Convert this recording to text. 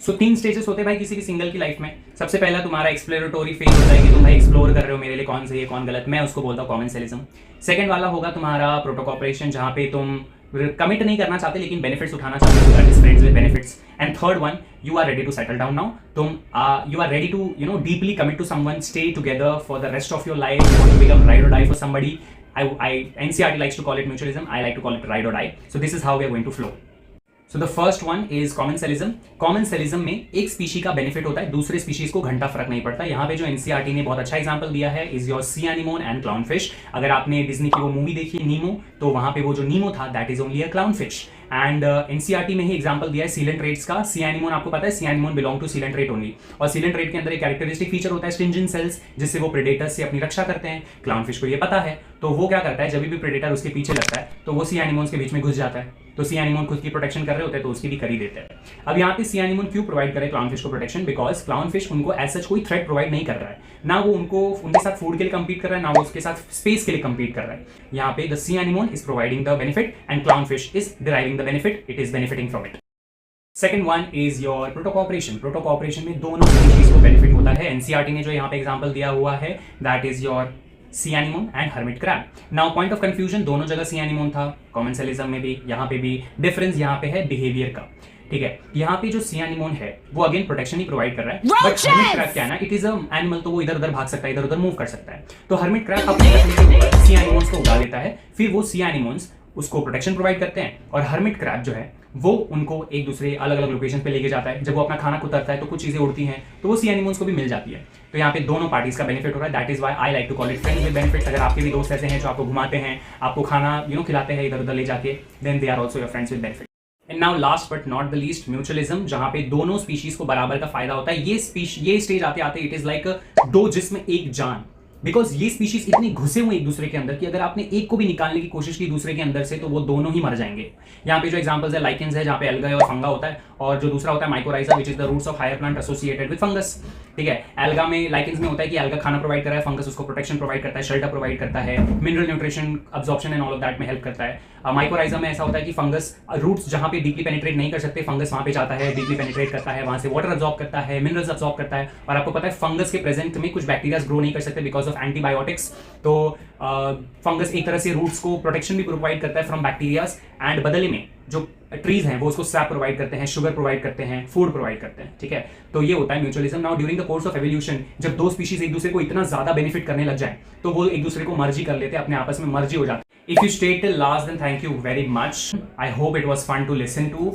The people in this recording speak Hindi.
सो 3 स्टेजेस होते हैं भाई किसी भी सिंगल की लाइफ में। सबसे पहला तुम्हारा एक्सप्लोरेटरी फेज होता है कि तुम भाई एक्सप्लोर कर रहे हो मेरे लिए कौन सही है कौन गलत, मैं उसको बोलता हूँ कॉमेंसलिज्म। सेकंड वाला होगा तुम्हारा प्रोटोकॉपरेशन, जहाँ पे तुम कमिट नहीं करना चाहते लेकिन बेनिफिट्स उठाना चाहते हो, that is friends with benefits. And third one, you are ready to settle down now, तुम you are ready to deeply commit to someone, stay together for the rest of your life, want to become ride or die for somebody. NCERT likes to call it mutualism, I like to call it ride or die. So this is how we are going to flow. So the first one is commensalism. Commensalism में एक स्पीशी का बेनिफिट होता है, दूसरे स्पीशीज को घंटा फर्क नहीं पड़ता। यहाँ पे जो एनसीईआरटी ने बहुत अच्छा एग्जांपल दिया है is your C anemone and clown fish. अगर आपने डिज्नी की वो मूवी देखी नीमो, तो वहां पे वो जो नीमो था that is only a clown fish. And NCERT में ही एग्जांपल दिया है सीलेंट रेट्स का। सी एनिमोन आपको पता है, sea anemone belong to coelenterate only, और सीलेंट रेट के अंदर एक कैरेक्टरिस्टिक फीचर होता है स्टिंजेंट सेल्स, जिससे वो प्रेडेटर्स से अपनी रक्षा करते हैं। क्लाउन फिश को ये पता है, तो वो क्या करता है, जब भी प्रेडेटर उसके पीछे लगता है तो वो सी एनिमोन्स के बीच में घुस जाता है। तो सी एनिमोन खुद की प्रोटेक्शन कर रहे होते हैं तो उसकी भी कर ही देते हैं। अब यहाँ पे सी एनिमोन क्यों प्रोवाइड करे क्लाउन फिश को प्रोटेक्शन? बिकॉज क्लाउन फिश उनको एज सच कोई थ्रेट प्रोवाइड नहीं कर रहा है, ना वो उनके साथ फूड के लिए कंपीट कर रहा है, ना वो उसके साथ स्पेस के लिए कंपीट कर रहा है। यहाँ पे the sea anemone is providing the benefit and clown fish is deriving the benefit, it is benefiting from it. Second one is your protocooperation. Protocooperation में दोनों स्पीशीज को बेनिफिट होता है। एनसीईआरटी ने जो यहाँ पे एग्जांपल दिया हुआ है that is your C anemone and hermit crab. Now point of confusion, दोनों जगह सी एनिमोन था, कॉमेंसलिज्म में भी, यहाँ पे भी। डिफरेंस यहाँ पे है बिहेवियर का, ठीक है। यहाँ पे जो सी एनिमोन है वो अगेन प्रोटेक्शन ही प्रोवाइड कर रहा है, बट हर्मिट क्रैब क्या है ना, इट इज अ एनिमल, तो वो इधर उधर भाग सकता है, इधर उधर मूव कर सकता है। तो हर्मिट क्रैब अपने सी एनिमोन्स को उड़ा लेता है, फिर वो सी एनिमोन्स उसको प्रोटेक्शन प्रोवाइड करते हैं, और हर्मिट क्रैब जो है वो उनको एक दूसरे अलग अलग लोकेशन पे लेके जाता है। जब वो अपना खाना कुतरता है तो कुछ चीजें उड़ती हैं, तो वो सी एनिमल्स को भी मिल जाती है। तो यहाँ पे दोनों पार्टीज का बेनिफिट हो रहा है, that is why I like to call it friends with benefits. अगर आपके भी दोस्त ऐसे हैं जो आपको घुमाते हैं, आपको खाना खिलाते हैं इधर उधर ले जाके, then they are also your friends with benefit. And now last but not the least, mutualism, जहां पे दोनों स्पीशीज को बराबर का फायदा होता है। ये स्टेज आते आते इट इज लाइक दो जिस्म एक जान, बिकॉज ये स्पीशीज इतनी घुसे हुए एक दूसरे के अंदर कि अगर आपने एक को भी निकालने की कोशिश की दूसरे के अंदर से तो वो दोनों ही मर जाएंगे। यहाँ पे जो एग्जांपल्स है लाइकेंस है, जहाँ पे एल्गा और फंगा होता है, और जो दूसरा होता है mycorrhiza which is the roots of higher plant associated with fungus, ठीक है। एल्गा में, लाइकेंस में होता है कि एल्गा खाना प्रोवाइड कर रहा है, फंगस उसको प्रोटेक्शन प्रोवाइड करता है, शेल्टर प्रोवाइड करता है, mineral nutrition absorption and all of that में हेल्प करता है। माइकोराइजा में ऐसा होता है कि फंगस रूट्स जहाँ पे डीपली पेनिट्रेट नहीं कर सकते, फंगस वहाँ पे जाता है, डीपली पेनिट्रेट करता है, वहाँ से वाटर अब्जॉर्ब करता है, मिनरल्स अब्जॉर्ब करता है। और आपको पता है फंगस के प्रेजेंट में कुछ बैक्टीरियाज ग्रो नहीं कर सकते बिकॉज ऑफ एंटीबायोटिक्स, तो फंगस एक तरह से रूट्स को प्रोटेक्शन भी प्रोवाइड करता है फ्रॉम बैक्टीरियाज, एंड बदले में जो ट्रीज हैं वो उसको सैप प्रोवाइड करते हैं, शुगर प्रोवाइड करते हैं, फूड प्रोवाइड करते हैं, ठीक है। तो ये होता है mutualism. Now during the course of evolution, जब दो स्पीशीज एक दूसरे को इतना ज्यादा बेनिफिट करने लग जाए तो वो एक दूसरे को मर्जी कर लेते हैं, अपने आपस में मर्जी हो जाते हैं। If you stayed till last, then thank you very much. I hope it was fun to listen to.